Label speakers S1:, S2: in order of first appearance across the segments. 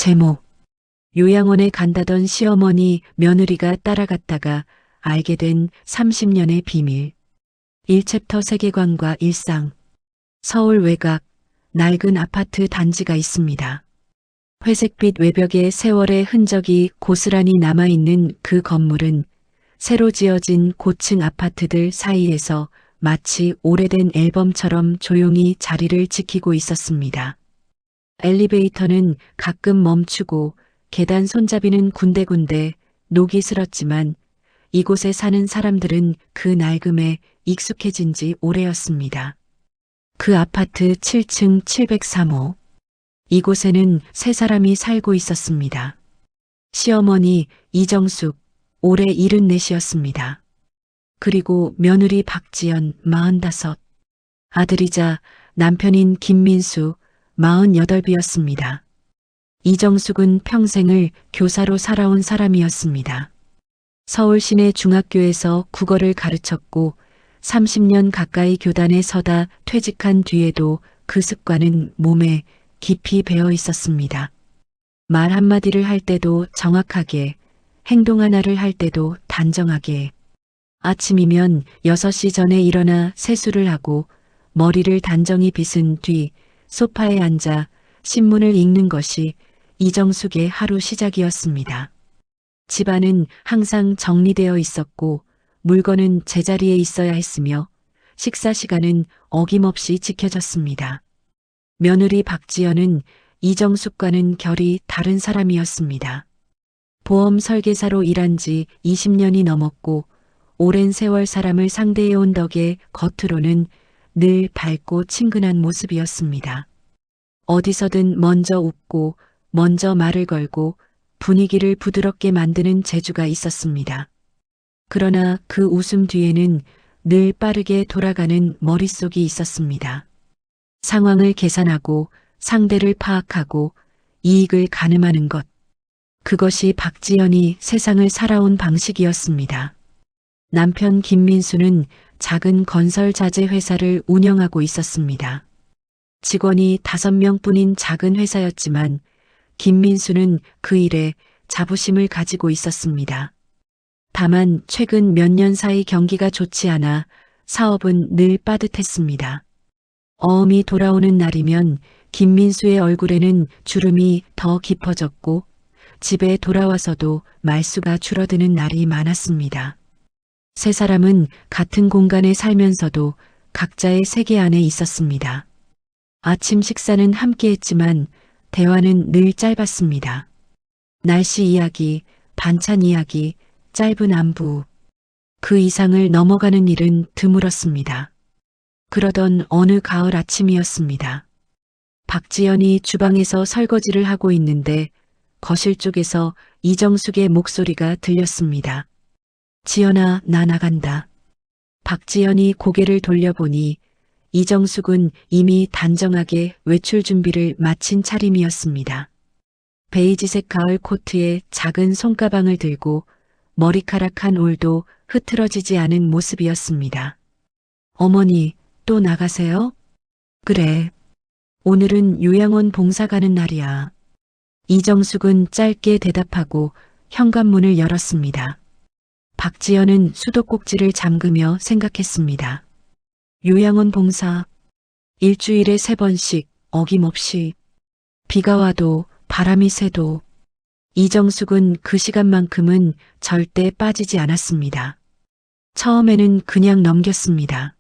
S1: 제목. 요양원에 간다던 시어머니 며느리가 따라갔다가 알게 된 30년의 비밀. 1챕터 세계관과 일상. 서울 외곽 낡은 아파트 단지가 있습니다. 회색빛 외벽에 세월의 흔적이 고스란히 남아있는 그 건물은 새로 지어진 고층 아파트들 사이에서 마치 오래된 앨범처럼 조용히 자리를 지키고 있었습니다. 엘리베이터는 가끔 멈추고 계단 손잡이는 군데군데 녹이 슬었지만 이곳에 사는 사람들은 그 낡음에 익숙해진 지 오래였습니다. 그 아파트 7층 703호. 이곳에는 세 사람이 살고 있었습니다. 시어머니 이정숙, 올해 74이었습니다. 그리고 며느리 박지연 45, 아들이자 남편인 김민수 48이었습니다. 이정숙은 평생을 교사로 살아온 사람이었습니다. 서울 시내 중학교에서 국어를 가르쳤고 30년 가까이 교단에 서다 퇴직한 뒤에도 그 습관은 몸에 깊이 배어 있었습니다. 말 한마디를 할 때도 정확하게, 행동 하나를 할 때도 단정하게. 아침이면 6시 전에 일어나 세수를 하고 머리를 단정히 빗은 뒤 소파에 앉아 신문을 읽는 것이 이정숙의 하루 시작이었습니다. 집안은 항상 정리되어 있었고 물건은 제자리에 있어야 했으며 식사 시간은 어김없이 지켜졌습니다. 며느리 박지연은 이정숙과는 결이 다른 사람이었습니다. 보험 설계사로 일한 지 20년이 넘었고 오랜 세월 사람을 상대해온 덕에 겉으로는 늘 밝고 친근한 모습이었습니다. 어디서든 먼저 웃고 먼저 말을 걸고 분위기를 부드럽게 만드는 재주가 있었습니다. 그러나 그 웃음 뒤에는 늘 빠르게 돌아가는 머릿속이 있었습니다. 상황을 계산하고 상대를 파악하고 이익을 가늠하는 것. 그것이 박지연이 세상을 살아온 방식이었습니다. 남편 김민수는 작은 건설 자재 회사를 운영하고 있었습니다. 직원이 5명뿐인 작은 회사였지만 김민수는 그 일에 자부심을 가지고 있었습니다. 다만 최근 몇 년 사이 경기가 좋지 않아 사업은 늘 빠듯했습니다. 어음이 돌아오는 날이면 김민수의 얼굴에는 주름이 더 깊어졌고 집에 돌아와서도 말수가 줄어드는 날이 많았습니다. 세 사람은 같은 공간에 살면서도 각자의 세계 안에 있었습니다. 아침 식사는 함께 했지만 대화는 늘 짧았습니다. 날씨 이야기, 반찬 이야기, 짧은 안부. 그 이상을 넘어가는 일은 드물었습니다. 그러던 어느 가을 아침이었습니다. 박지연이 주방에서 설거지를 하고 있는데 거실 쪽에서 이정숙의 목소리가 들렸습니다. 지연아, 나 나간다. 박지연이 고개를 돌려보니 이정숙은 이미 단정하게 외출 준비를 마친 차림이었습니다. 베이지색 가을 코트에 작은 손가방을 들고 머리카락 한 올도 흐트러지지 않은 모습이었습니다. 어머니, 또 나가세요? 그래. 오늘은 요양원 봉사 가는 날이야. 이정숙은 짧게 대답하고 현관문을 열었습니다. 박지연은 수도꼭지를 잠그며 생각했습니다. 요양원 봉사. 일주일에 3번씩 어김없이. 비가 와도 바람이 새도. 이정숙은 그 시간만큼은 절대 빠지지 않았습니다. 처음에는 그냥 넘겼습니다.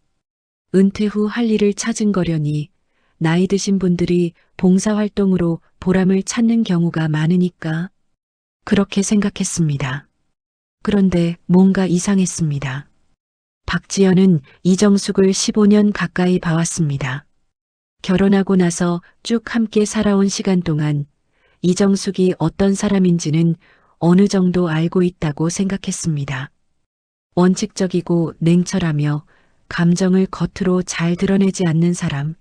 S1: 은퇴 후 할 일을 찾은 거려니 나이 드신 분들이 봉사활동으로 보람을 찾는 경우가 많으니까 그렇게 생각했습니다. 그런데 뭔가 이상했습니다. 박지연은 이정숙을 15년 가까이 봐왔습니다. 결혼하고 나서 쭉 함께 살아온 시간 동안 이정숙이 어떤 사람인지는 어느 정도 알고 있다고 생각했습니다. 원칙적이고 냉철하며 감정을 겉으로 잘 드러내지 않는 사람.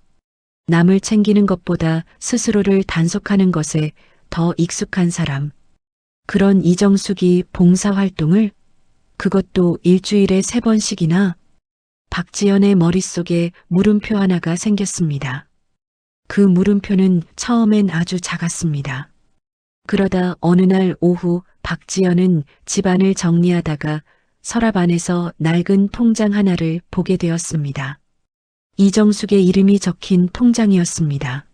S1: 남을 챙기는 것보다 스스로를 단속하는 것에 더 익숙한 사람. 그런 이정숙이 봉사활동을, 그것도 일주일에 3번씩이나. 박지연의 머릿속에 물음표 하나가 생겼습니다. 그 물음표는 처음엔 아주 작았습니다. 그러다 어느 날 오후 박지연은 집안을 정리하다가 서랍 안에서 낡은 통장 하나를 보게 되었습니다. 이정숙의 이름이 적힌 통장이었습니다.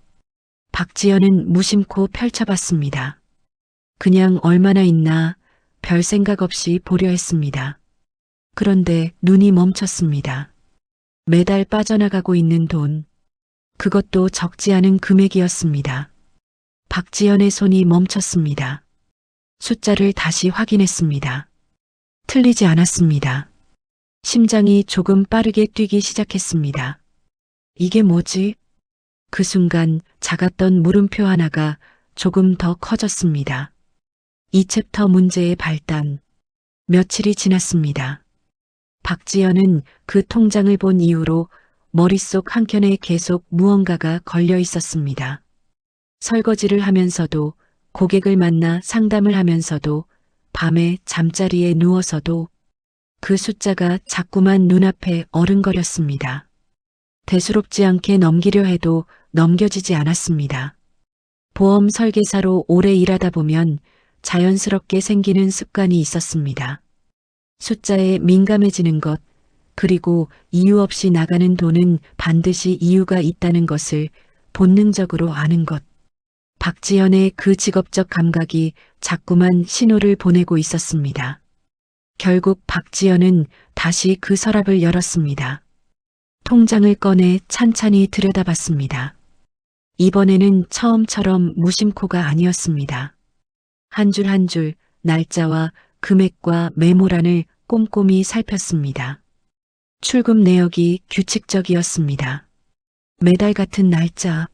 S1: 박지연은 무심코 펼쳐봤습니다. 그냥 얼마나 있나 별 생각 없이 보려 했습니다. 그런데 눈이 멈췄습니다. 매달 빠져나가고 있는 돈, 그것도 적지 않은 금액이었습니다. 박지연의 손이 멈췄습니다. 숫자를 다시 확인했습니다. 틀리지 않았습니다. 심장이 조금 빠르게 뛰기 시작했습니다. 이게 뭐지? 그 순간 작았던 물음표 하나가 조금 더 커졌습니다. 이 챕터 문제의 발단. 며칠이 지났습니다. 박지연은 그 통장을 본 이후로 머릿속 한켠에 계속 무언가가 걸려 있었습니다. 설거지를 하면서도, 고객을 만나 상담을 하면서도, 밤에 잠자리에 누워서도 그 숫자가 자꾸만 눈앞에 어른거렸습니다. 대수롭지 않게 넘기려 해도 넘겨지지 않았습니다. 보험 설계사로 오래 일하다 보면 자연스럽게 생기는 습관이 있었습니다. 숫자에 민감해지는 것, 그리고 이유 없이 나가는 돈은 반드시 이유가 있다는 것을 본능적으로 아는 것. 박지연의 그 직업적 감각이 자꾸만 신호를 보내고 있었습니다. 결국 박지연은 다시 그 서랍을 열었습니다. 통장을 꺼내 찬찬히 들여다봤습니다. 이번에는 처음처럼 무심코가 아니었습니다. 한 줄 한 줄 날짜와 금액과 메모란을 꼼꼼히 살폈습니다. 출금 내역이 규칙적이었습니다. 매달 같은 날짜,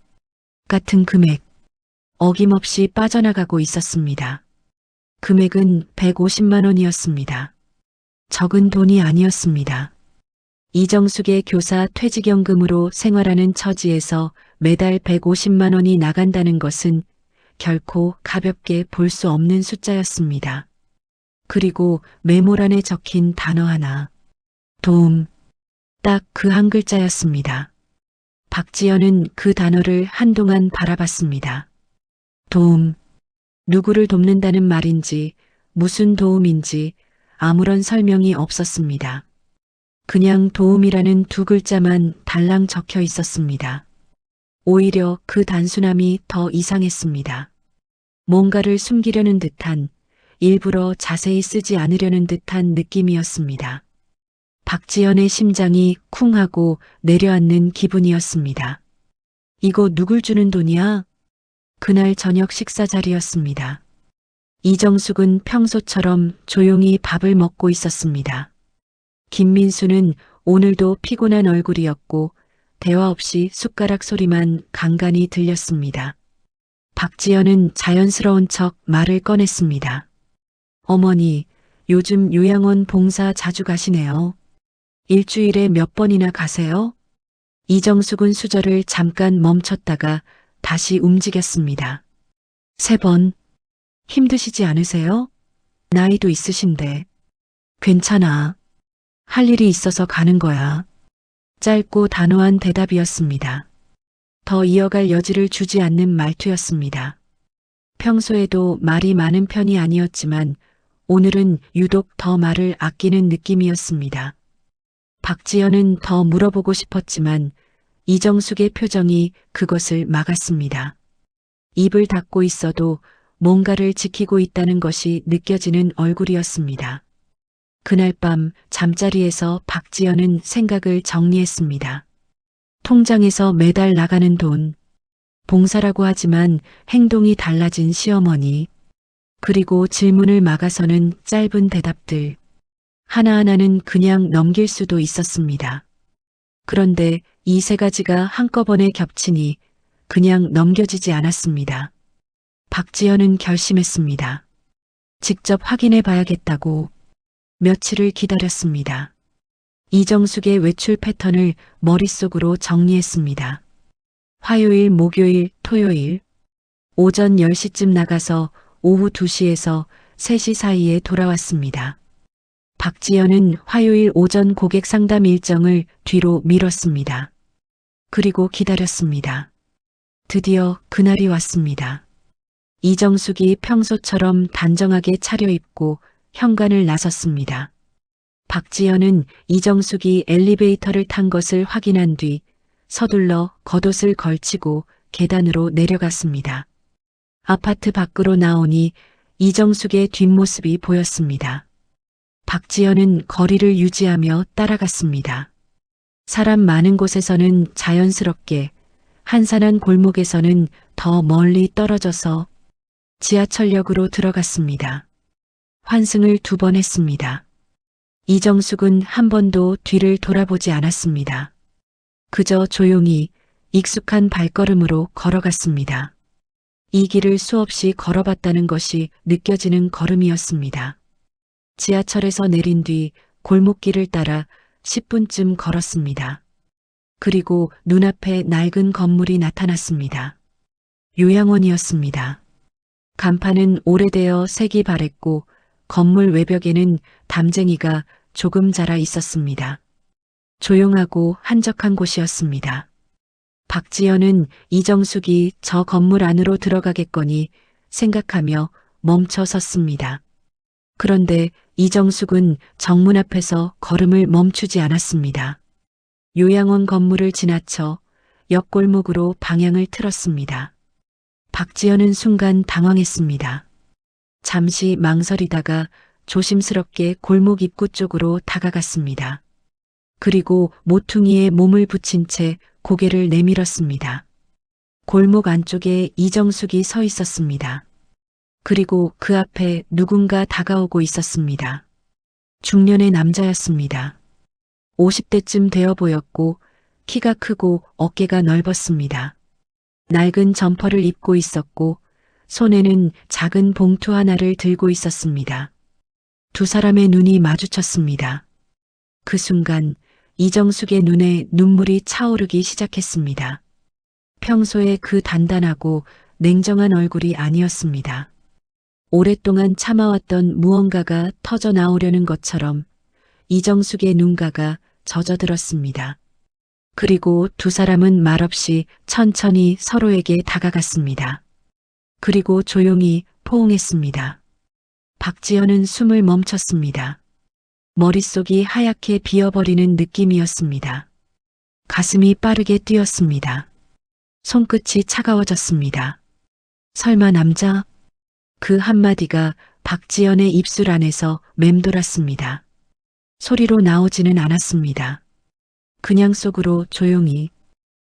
S1: 같은 금액, 어김없이 빠져나가고 있었습니다. 금액은 150만 원이었습니다. 적은 돈이 아니었습니다. 이정숙의 교사 퇴직연금으로 생활하는 처지에서 매달 150만 원이 나간다는 것은 결코 가볍게 볼 수 없는 숫자였습니다. 그리고 메모란에 적힌 단어 하나, 도움, 딱 그 한 글자였습니다. 박지연은 그 단어를 한동안 바라봤습니다. 도움, 누구를 돕는다는 말인지 무슨 도움인지 아무런 설명이 없었습니다. 그냥 도움이라는 두 글자만 달랑 적혀 있었습니다. 오히려 그 단순함이 더 이상했습니다. 뭔가를 숨기려는 듯한, 일부러 자세히 쓰지 않으려는 듯한 느낌이었습니다. 박지연의 심장이 쿵 하고 내려앉는 기분이었습니다. 이거 누굴 주는 돈이야? 그날 저녁 식사 자리였습니다. 이정숙은 평소처럼 조용히 밥을 먹고 있었습니다. 김민수는 오늘도 피곤한 얼굴이었고 대화 없이 숟가락 소리만 간간히 들렸습니다. 박지연은 자연스러운 척 말을 꺼냈습니다. 어머니, 요즘 요양원 봉사 자주 가시네요. 일주일에 몇 번이나 가세요? 이정숙은 수저를 잠깐 멈췄다가 다시 움직였습니다. 3번. 힘드시지 않으세요? 나이도 있으신데. 괜찮아. 할 일이 있어서 가는 거야. 짧고 단호한 대답이었습니다. 더 이어갈 여지를 주지 않는 말투였습니다. 평소에도 말이 많은 편이 아니었지만 오늘은 유독 더 말을 아끼는 느낌이었습니다. 박지연은 더 물어보고 싶었지만 이정숙의 표정이 그것을 막았습니다. 입을 닫고 있어도 뭔가를 지키고 있다는 것이 느껴지는 얼굴이었습니다. 그날 밤 잠자리에서 박지연은 생각을 정리했습니다. 통장에서 매달 나가는 돈, 봉사라고 하지만 행동이 달라진 시어머니, 그리고 질문을 막아서는 짧은 대답들. 하나하나는 그냥 넘길 수도 있었습니다. 그런데 이 3가지가 한꺼번에 겹치니 그냥 넘겨지지 않았습니다. 박지연은 결심했습니다. 직접 확인해 봐야겠다고. 며칠을 기다렸습니다. 이정숙의 외출 패턴을 머릿속으로 정리했습니다. 화요일, 목요일, 토요일. 오전 10시쯤 나가서 오후 2시에서 3시 사이에 돌아왔습니다. 박지연은 화요일 오전 고객 상담 일정을 뒤로 미뤘습니다. 그리고 기다렸습니다. 드디어 그날이 왔습니다. 이정숙이 평소처럼 단정하게 차려입고 현관을 나섰습니다. 박지연은 이정숙이 엘리베이터를 탄 것을 확인한 뒤 서둘러 겉옷을 걸치고 계단으로 내려갔습니다. 아파트 밖으로 나오니 이정숙의 뒷모습이 보였습니다. 박지연은 거리를 유지하며 따라갔습니다. 사람 많은 곳에서는 자연스럽게, 한산한 골목에서는 더 멀리 떨어져서 지하철역으로 들어갔습니다. 환승을 2번 했습니다. 이정숙은 한 번도 뒤를 돌아보지 않았습니다. 그저 조용히 익숙한 발걸음으로 걸어갔습니다. 이 길을 수없이 걸어봤다는 것이 느껴지는 걸음이었습니다. 지하철에서 내린 뒤 골목길을 따라 10분쯤 걸었습니다. 그리고 눈앞에 낡은 건물이 나타났습니다. 요양원이었습니다. 간판은 오래되어 색이 바랬고 건물 외벽에는 담쟁이가 조금 자라 있었습니다. 조용하고 한적한 곳이었습니다. 박지연은 이정숙이 저 건물 안으로 들어가겠거니 생각하며 멈춰 섰습니다. 그런데 이정숙은 정문 앞에서 걸음을 멈추지 않았습니다. 요양원 건물을 지나쳐 옆골목으로 방향을 틀었습니다. 박지연은 순간 당황했습니다. 잠시 망설이다가 조심스럽게 골목 입구 쪽으로 다가갔습니다. 그리고 모퉁이에 몸을 붙인 채 고개를 내밀었습니다. 골목 안쪽에 이정숙이 서 있었습니다. 그리고 그 앞에 누군가 다가오고 있었습니다. 중년의 남자였습니다. 50대쯤 되어 보였고 키가 크고 어깨가 넓었습니다. 낡은 점퍼를 입고 있었고 손에는 작은 봉투 하나를 들고 있었습니다. 2 사람의 눈이 마주쳤습니다. 그 순간 이정숙의 눈에 눈물이 차오르기 시작했습니다. 평소에 그 단단하고 냉정한 얼굴이 아니었습니다. 오랫동안 참아왔던 무언가가 터져 나오려는 것처럼 이정숙의 눈가가 젖어들었습니다. 그리고 2 사람은 말없이 천천히 서로에게 다가갔습니다. 그리고 조용히 포옹했습니다. 박지연은 숨을 멈췄습니다. 머릿속이 하얗게 비어버리는 느낌이었습니다. 가슴이 빠르게 뛰었습니다. 손끝이 차가워졌습니다. 설마 남자? 그 한마디가 박지연의 입술 안에서 맴돌았습니다. 소리로 나오지는 않았습니다. 그냥 속으로 조용히.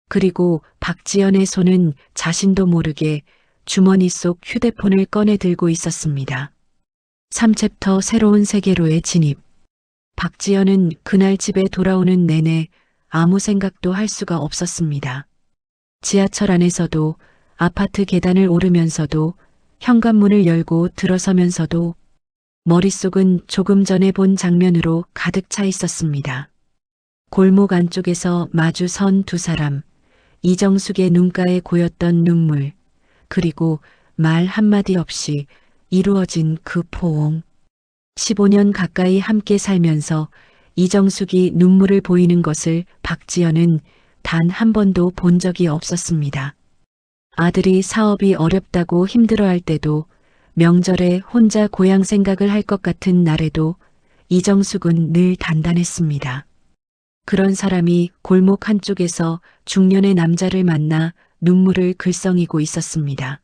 S1: 그리고 박지연의 손은 자신도 모르게 주머니 속 휴대폰을 꺼내 들고 있었습니다. 3챕터 새로운 세계로의 진입. 박지연은 그날 집에 돌아오는 내내 아무 생각도 할 수가 없었습니다. 지하철 안에서도, 아파트 계단을 오르면서도, 현관문을 열고 들어서면서도 머릿속은 조금 전에 본 장면으로 가득 차 있었습니다. 골목 안쪽에서 마주 선 2 사람, 이정숙의 눈가에 고였던 눈물, 그리고 말 한마디 없이 이루어진 그 포옹. 15년 가까이 함께 살면서 이정숙이 눈물을 보이는 것을 박지연은 단 한 번도 본 적이 없었습니다. 아들이 사업이 어렵다고 힘들어할 때도, 명절에 혼자 고향 생각을 할 것 같은 날에도 이정숙은 늘 단단했습니다. 그런 사람이 골목 한쪽에서 중년의 남자를 만나 눈물을 글썽이고 있었습니다.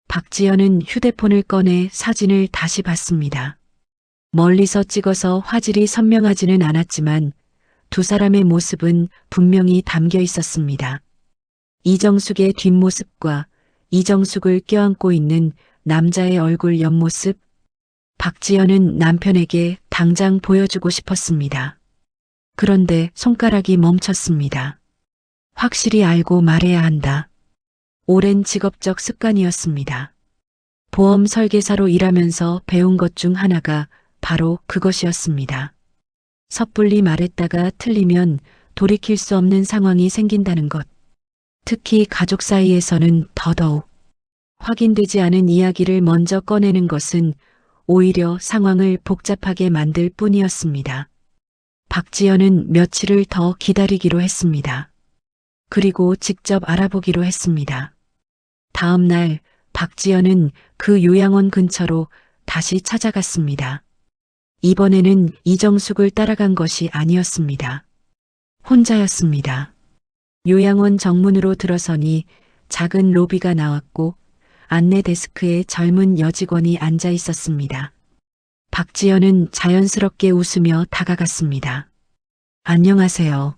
S1: 박지연은 휴대폰을 꺼내 사진을 다시 봤습니다. 멀리서 찍어서 화질이 선명하지는 않았지만 2 사람의 모습은 분명히 담겨 있었습니다. 이정숙의 뒷모습과 이정숙을 껴안고 있는 남자의 얼굴 옆모습. 박지연은 남편에게 당장 보여주고 싶었습니다. 그런데 손가락이 멈췄습니다. 확실히 알고 말해야 한다. 오랜 직업적 습관이었습니다. 보험 설계사로 일하면서 배운 것 중 하나가 바로 그것이었습니다. 섣불리 말했다가 틀리면 돌이킬 수 없는 상황이 생긴다는 것. 특히 가족 사이에서는 더더욱. 확인되지 않은 이야기를 먼저 꺼내는 것은 오히려 상황을 복잡하게 만들 뿐이었습니다. 박지연은 며칠을 더 기다리기로 했습니다. 그리고 직접 알아보기로 했습니다. 다음 날 박지연은 그 요양원 근처로 다시 찾아갔습니다. 이번에는 이정숙을 따라간 것이 아니었습니다. 혼자였습니다. 요양원 정문으로 들어서니 작은 로비가 나왔고 안내 데스크에 젊은 여직원이 앉아 있었습니다. 박지연은 자연스럽게 웃으며 다가갔습니다. 안녕하세요.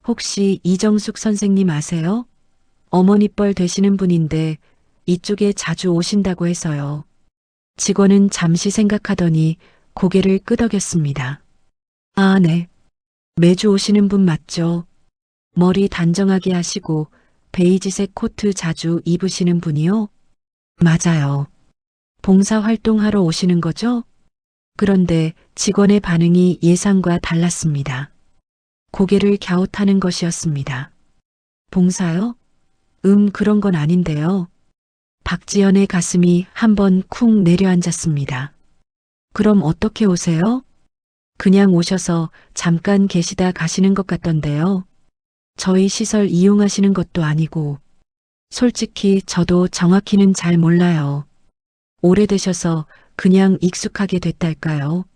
S1: 혹시 이정숙 선생님 아세요? 어머니뻘 되시는 분인데 이쪽에 자주 오신다고 해서요. 직원은 잠시 생각하더니 고개를 끄덕였습니다. 아, 네. 매주 오시는 분 맞죠? 머리 단정하게 하시고 베이지색 코트 자주 입으시는 분이요? 맞아요. 봉사활동하러 오시는 거죠? 그런데 직원의 반응이 예상과 달랐습니다. 고개를 갸웃하는 것이었습니다. 봉사요? 그런 건 아닌데요. 박지연의 가슴이 한번 쿵 내려앉았습니다. 그럼 어떻게 오세요? 그냥 오셔서 잠깐 계시다 가시는 것 같던데요. 저희 시설 이용하시는 것도 아니고. 솔직히 저도 정확히는 잘 몰라요. 오래되셔서 그냥 익숙하게 됐달까요?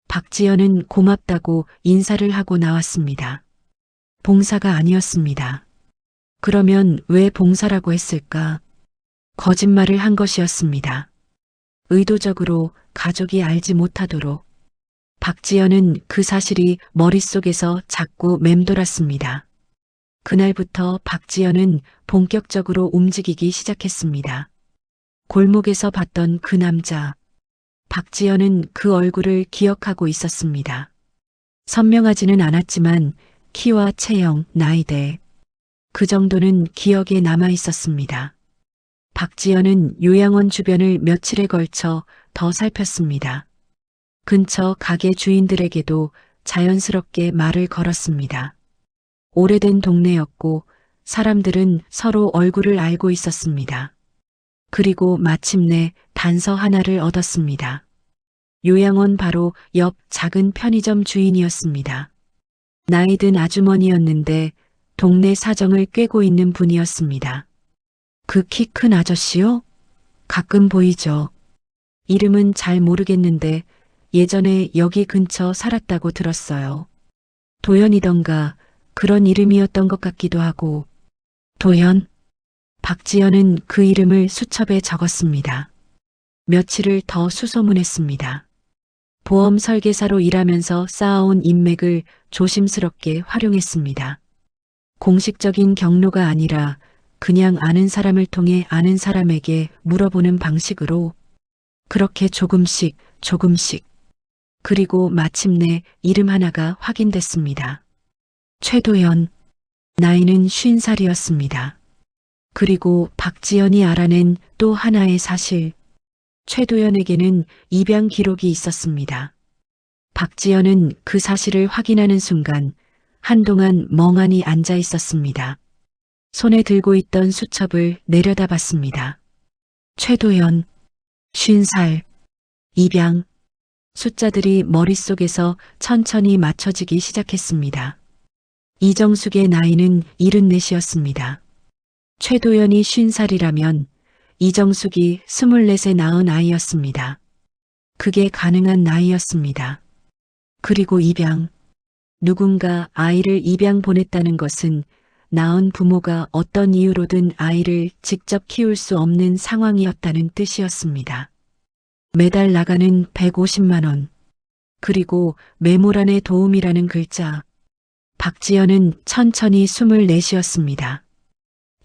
S1: 박지연은 고맙다고 인사를 하고 나왔습니다. 봉사가 아니었습니다. 그러면 왜 봉사라고 했을까? 거짓말을 한 것이었습니다. 의도적으로 가족이 알지 못하도록. 박지연은 그 사실이 머릿속에서 자꾸 맴돌았습니다. 그날부터 박지연은 본격적으로 움직이기 시작했습니다. 골목에서 봤던 그 남자. 박지연은 그 얼굴을 기억하고 있었습니다. 선명하지는 않았지만 키와 체형, 나이대. 그 정도는 기억에 남아 있었습니다. 박지연은 요양원 주변을 며칠에 걸쳐 더 살폈습니다. 근처 가게 주인들에게도 자연스럽게 말을 걸었습니다. 오래된 동네였고 사람들은 서로 얼굴을 알고 있었습니다. 그리고 마침내 단서 하나를 얻었습니다. 요양원 바로 옆 작은 편의점 주인이었습니다. 나이든 아주머니였는데 동네 사정을 꿰고 있는 분이었습니다. 그 키 큰 아저씨요? 가끔 보이죠. 이름은 잘 모르겠는데 예전에 여기 근처 살았다고 들었어요. 도연이던가 그런 이름이었던 것 같기도 하고. 도연? 박지연은 그 이름을 수첩에 적었습니다. 며칠을 더 수소문했습니다. 보험 설계사로 일하면서 쌓아온 인맥을 조심스럽게 활용했습니다. 공식적인 경로가 아니라 그냥 아는 사람을 통해 아는 사람에게 물어보는 방식으로 그렇게 조금씩 그리고 마침내 이름 하나가 확인됐습니다. 최도연. 나이는 50살이었습니다. 그리고 박지연이 알아낸 또 하나의 사실. 최도연에게는 입양 기록이 있었습니다. 박지연은 그 사실을 확인하는 순간 한동안 멍하니 앉아 있었습니다. 손에 들고 있던 수첩을 내려다봤습니다. 최도연, 50살, 입양. 숫자들이 머릿속에서 천천히 맞춰지기 시작했습니다. 이정숙의 나이는 74이었습니다. 최도연이 50살이라면 이정숙이 24세 낳은 아이였습니다. 그게 가능한 나이였습니다. 그리고 입양. 누군가 아이를 입양 보냈다는 것은 낳은 부모가 어떤 이유로든 아이를 직접 키울 수 없는 상황이었다는 뜻이었습니다. 매달 나가는 150만 원. 그리고 메모란에 도움이라는 글자. 박지연은 천천히 숨을 내쉬었습니다.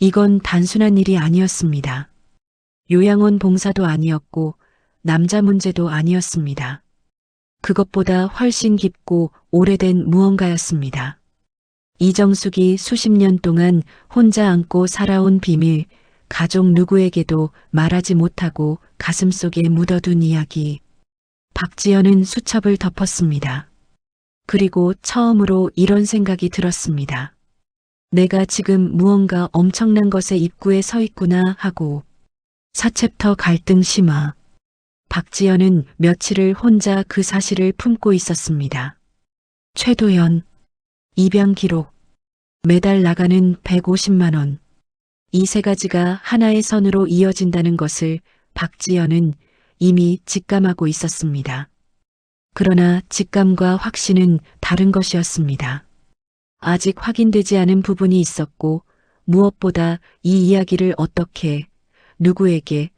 S1: 이건 단순한 일이 아니었습니다. 요양원 봉사도 아니었고 남자 문제도 아니었습니다. 그것보다 훨씬 깊고 오래된 무언가였습니다. 이정숙이 수십 년 동안 혼자 안고 살아온 비밀, 가족 누구에게도 말하지 못하고 가슴속에 묻어둔 이야기. 박지연은 수첩을 덮었습니다. 그리고 처음으로 이런 생각이 들었습니다. 내가 지금 무언가 엄청난 것의 입구에 서 있구나 하고. 4챕터 갈등 심화. 박지연은 며칠을 혼자 그 사실을 품고 있었습니다. 최도연, 입양 기록, 매달 나가는 150만 원. 이 세 가지가 하나의 선으로 이어진다는 것을 박지연은 이미 직감하고 있었습니다. 그러나 직감과 확신은 다른 것이었습니다. 아직 확인되지 않은 부분이 있었고 무엇보다 이 이야기를 어떻게, 누구에게,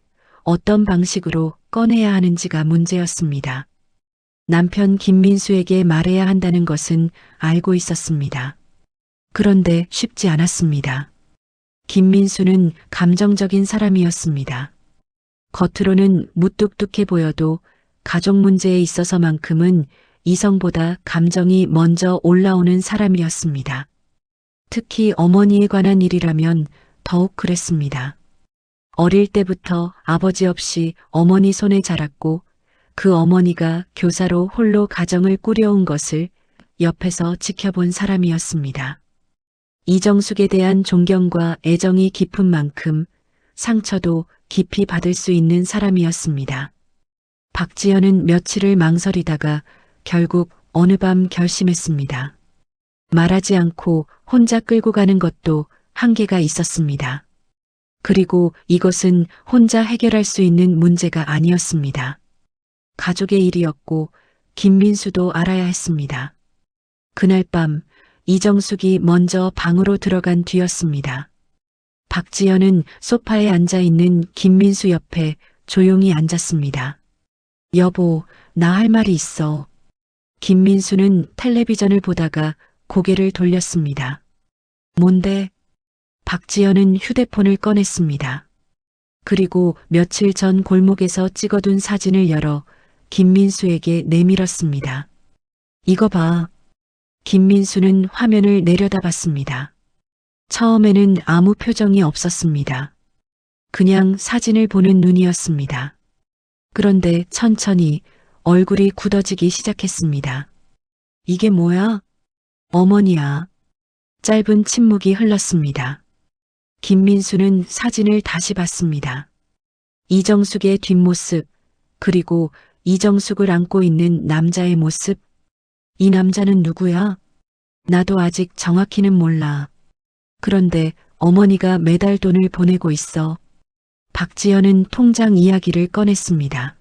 S1: 어떤 방식으로 꺼내야 하는지가 문제였습니다. 남편 김민수에게 말해야 한다는 것은 알고 있었습니다. 그런데 쉽지 않았습니다. 김민수는 감정적인 사람이었습니다. 겉으로는 무뚝뚝해 보여도 가족 문제에 있어서만큼은 이성보다 감정이 먼저 올라오는 사람이었습니다. 특히 어머니에 관한 일이라면 더욱 그랬습니다. 어릴 때부터 아버지 없이 어머니 손에 자랐고 그 어머니가 교사로 홀로 가정을 꾸려온 것을 옆에서 지켜본 사람이었습니다. 이정숙에 대한 존경과 애정이 깊은 만큼 상처도 깊이 받을 수 있는 사람이었습니다. 박지연은 며칠을 망설이다가 결국 어느 밤 결심했습니다. 말하지 않고 혼자 끌고 가는 것도 한계가 있었습니다. 그리고 이것은 혼자 해결할 수 있는 문제가 아니었습니다. 가족의 일이었고 김민수도 알아야 했습니다. 그날 밤 이정숙이 먼저 방으로 들어간 뒤였습니다. 박지연은 소파에 앉아 있는 김민수 옆에 조용히 앉았습니다. 여보, 나 할 말이 있어. 김민수는 텔레비전을 보다가 고개를 돌렸습니다. 뭔데? 박지연은 휴대폰을 꺼냈습니다. 그리고 며칠 전 골목에서 찍어둔 사진을 열어 김민수에게 내밀었습니다. 이거 봐. 김민수는 화면을 내려다봤습니다. 처음에는 아무 표정이 없었습니다. 그냥 사진을 보는 눈이었습니다. 그런데 천천히 얼굴이 굳어지기 시작했습니다. 이게 뭐야? 어머니야. 짧은 침묵이 흘렀습니다. 김민수는 사진을 다시 봤습니다. 이정숙의 뒷모습, 그리고 이정숙을 안고 있는 남자의 모습. 이 남자는 누구야? 나도 아직 정확히는 몰라. 그런데 어머니가 매달 돈을 보내고 있어. 박지연은 통장 이야기를 꺼냈습니다.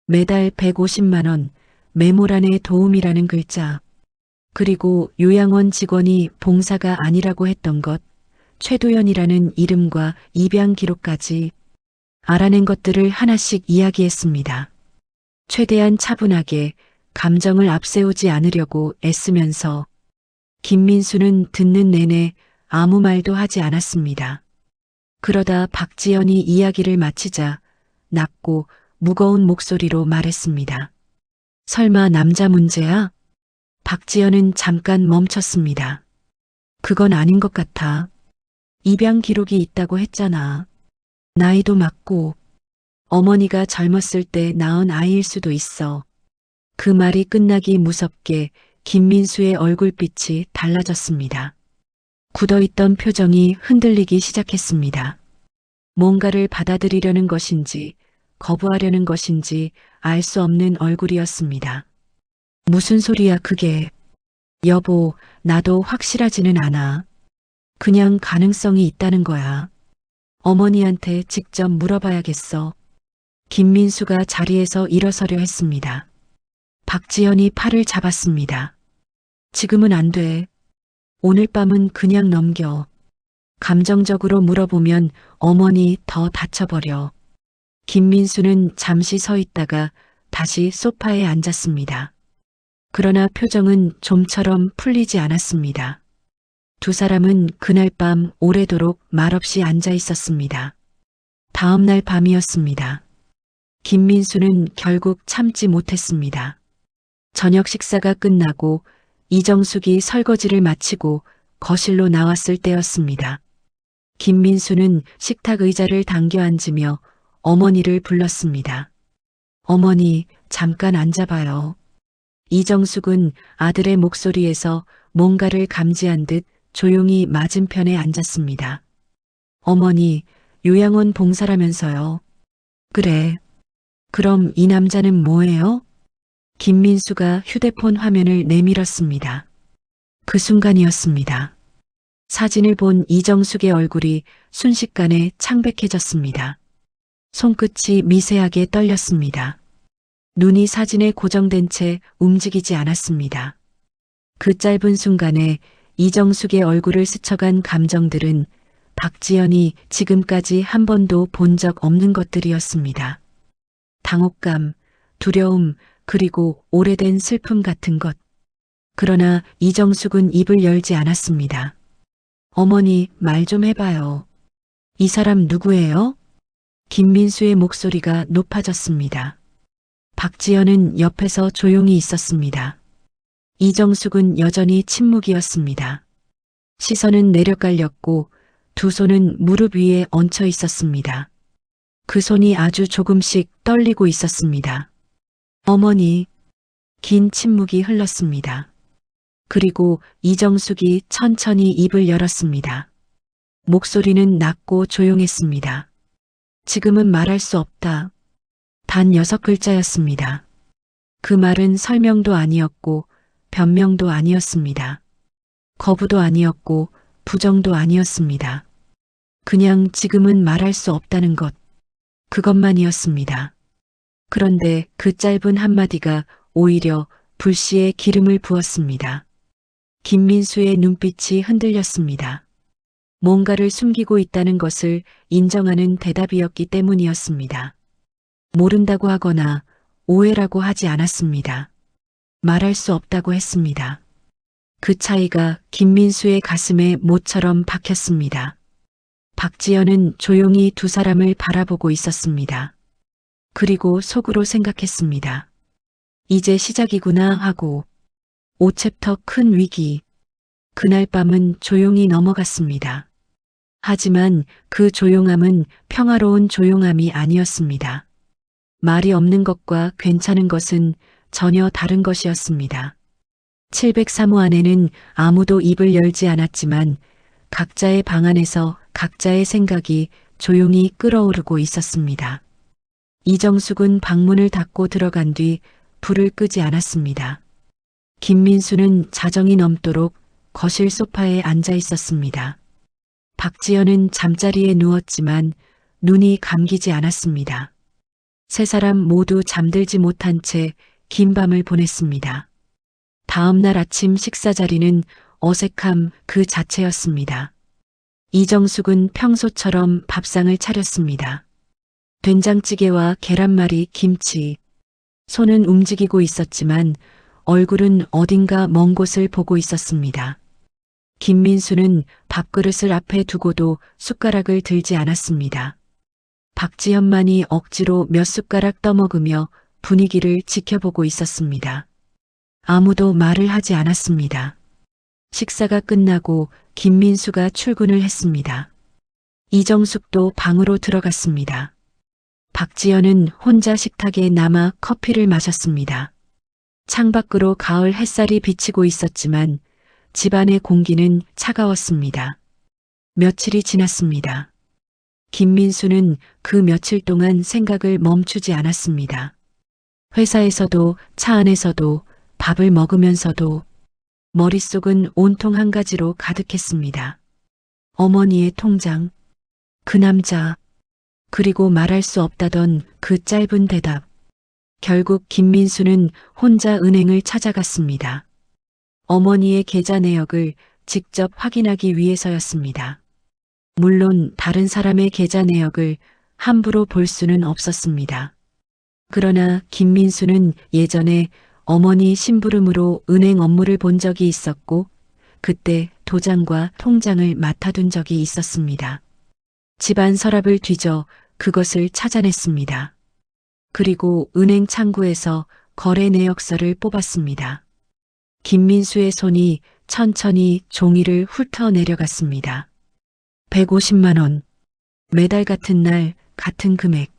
S1: 매달 150만 원, 메모란에 도움이라는 글자. 그리고 요양원 직원이 봉사가 아니라고 했던 것, 최도연이라는 이름과 입양 기록까지 알아낸 것들을 하나씩 이야기했습니다. 최대한 차분하게 감정을 앞세우지 않으려고 애쓰면서 김민수는 듣는 내내 아무 말도 하지 않았습니다. 그러다 박지연이 이야기를 마치자 낮고 무거운 목소리로 말했습니다. 설마 남자 문제야? 박지연은 잠깐 멈췄습니다. 그건 아닌 것 같아. 입양 기록이 있다고 했잖아. 나이도 맞고 어머니가 젊었을 때 낳은 아이일 수도 있어. 그 말이 끝나기 무섭게 김민수의 얼굴빛이 달라졌습니다. 굳어있던 표정이 흔들리기 시작했습니다. 뭔가를 받아들이려는 것인지 거부하려는 것인지 알 수 없는 얼굴이었습니다. 무슨 소리야 그게. 여보, 나도 확실하지는 않아. 그냥 가능성이 있다는 거야. 어머니한테 직접 물어봐야겠어. 김민수가 자리에서 일어서려 했습니다. 박지연이 팔을 잡았습니다. 지금은 안 돼. 오늘 밤은 그냥 넘겨. 감정적으로 물어보면 어머니 더 다쳐버려. 김민수는 잠시 서 있다가 다시 소파에 앉았습니다. 그러나 표정은 좀처럼 풀리지 않았습니다. 두 사람은 그날 밤 오래도록 말없이 앉아 있었습니다. 다음 날 밤이었습니다. 김민수는 결국 참지 못했습니다. 저녁 식사가 끝나고 이정숙이 설거지를 마치고 거실로 나왔을 때였습니다. 김민수는 식탁 의자를 당겨 앉으며 어머니를 불렀습니다. 어머니, 잠깐 앉아봐요. 이정숙은 아들의 목소리에서 뭔가를 감지한 듯 조용히 맞은편에 앉았습니다. 어머니, 요양원 봉사라면서요. 그래. 그럼 이 남자는 뭐예요? 김민수가 휴대폰 화면을 내밀었습니다. 그 순간이었습니다. 사진을 본 이정숙의 얼굴이 순식간에 창백해졌습니다. 손끝이 미세하게 떨렸습니다. 눈이 사진에 고정된 채 움직이지 않았습니다. 그 짧은 순간에 이정숙의 얼굴을 스쳐간 감정들은 박지연이 지금까지 한 번도 본 적 없는 것들이었습니다. 당혹감, 두려움, 그리고 오래된 슬픔 같은 것. 그러나 이정숙은 입을 열지 않았습니다. 어머니, 말 좀 해봐요. 이 사람 누구예요? 김민수의 목소리가 높아졌습니다. 박지연은 옆에서 조용히 있었습니다. 이정숙은 여전히 침묵이었습니다. 시선은 내려깔렸고 두 손은 무릎 위에 얹혀 있었습니다. 그 손이 아주 조금씩 떨리고 있었습니다. 어머니, 긴 침묵이 흘렀습니다. 그리고 이정숙이 천천히 입을 열었습니다. 목소리는 낮고 조용했습니다. 지금은 말할 수 없다. 단 6글자였습니다. 그 말은 설명도 아니었고 변명도 아니었습니다. 거부도 아니었고 부정도 아니었습니다. 그냥 지금은 말할 수 없다는 것, 그것만이었습니다. 그런데 그 짧은 한마디가 오히려 불씨에 기름을 부었습니다. 김민수의 눈빛이 흔들렸습니다. 뭔가를 숨기고 있다는 것을 인정하는 대답이었기 때문이었습니다. 모른다고 하거나 오해라고 하지 않았습니다. 말할 수 없다고 했습니다. 그 차이가 김민수의 가슴에 못처럼 박혔습니다. 박지연은 조용히 두 사람을 바라보고 있었습니다. 그리고 속으로 생각했습니다. 이제 시작이구나 하고 5챕터 큰 위기. 그날 밤은 조용히 넘어갔습니다. 하지만 그 조용함은 평화로운 조용함이 아니었습니다. 말이 없는 것과 괜찮은 것은 전혀 다른 것이었습니다. 703호 안에는 아무도 입을 열지 않았지만 각자의 방 안에서 각자의 생각이 조용히 끓어오르고 있었습니다. 이정숙은 방문을 닫고 들어간 뒤 불을 끄지 않았습니다. 김민수는 자정이 넘도록 거실 소파에 앉아 있었습니다. 박지연은 잠자리에 누웠지만 눈이 감기지 않았습니다. 세 사람 모두 잠들지 못한 채 긴 밤을 보냈습니다. 다음 날 아침 식사 자리는 어색함 그 자체였습니다. 이정숙은 평소처럼 밥상을 차렸습니다. 된장찌개와 계란말이, 김치. 손은 움직이고 있었지만 얼굴은 어딘가 먼 곳을 보고 있었습니다. 김민수는 밥그릇을 앞에 두고도 숟가락을 들지 않았습니다. 박지연만이 억지로 몇 숟가락 떠먹으며 분위기를 지켜보고 있었습니다. 아무도 말을 하지 않았습니다. 식사가 끝나고 김민수가 출근을 했습니다. 이정숙도 방으로 들어갔습니다. 박지연은 혼자 식탁에 남아 커피를 마셨습니다. 창밖으로 가을 햇살이 비치고 있었지만 집안의 공기는 차가웠습니다. 며칠이 지났습니다. 김민수는 그 며칠 동안 생각을 멈추지 않았습니다. 회사에서도 차 안에서도 밥을 먹으면서도 머릿속은 온통 한 가지로 가득했습니다. 어머니의 통장, 그 남자, 그리고 말할 수 없다던 그 짧은 대답. 결국 김민수는 혼자 은행을 찾아갔습니다. 어머니의 계좌 내역을 직접 확인하기 위해서였습니다. 물론 다른 사람의 계좌 내역을 함부로 볼 수는 없었습니다. 그러나 김민수는 예전에 어머니 심부름으로 은행 업무를 본 적이 있었고 그때 도장과 통장을 맡아둔 적이 있었습니다. 집안 서랍을 뒤져 그것을 찾아냈습니다. 그리고 은행 창구에서 거래 내역서를 뽑았습니다. 김민수의 손이 천천히 종이를 훑어 내려갔습니다. 150만 원. 매달 같은 날 같은 금액.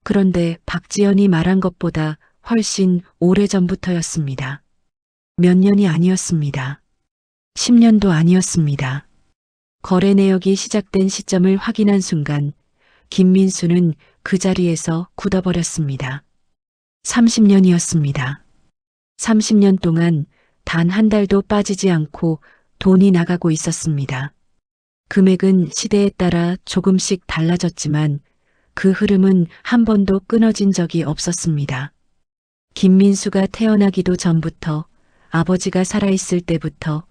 S1: 그런데 박지연이 말한 것보다 훨씬 오래전부터였습니다. 몇 년이 아니었습니다. 10년도 아니었습니다. 거래 내역이 시작된 시점을 확인한 순간 김민수는 그 자리에서 굳어버렸습니다. 30년이었습니다. 30년 동안 단 한 달도 빠지지 않고 돈이 나가고 있었습니다. 금액은 시대에 따라 조금씩 달라졌지만 그 흐름은 한 번도 끊어진 적이 없었습니다. 김민수가 태어나기도 전부터, 아버지가 살아있을 때부터,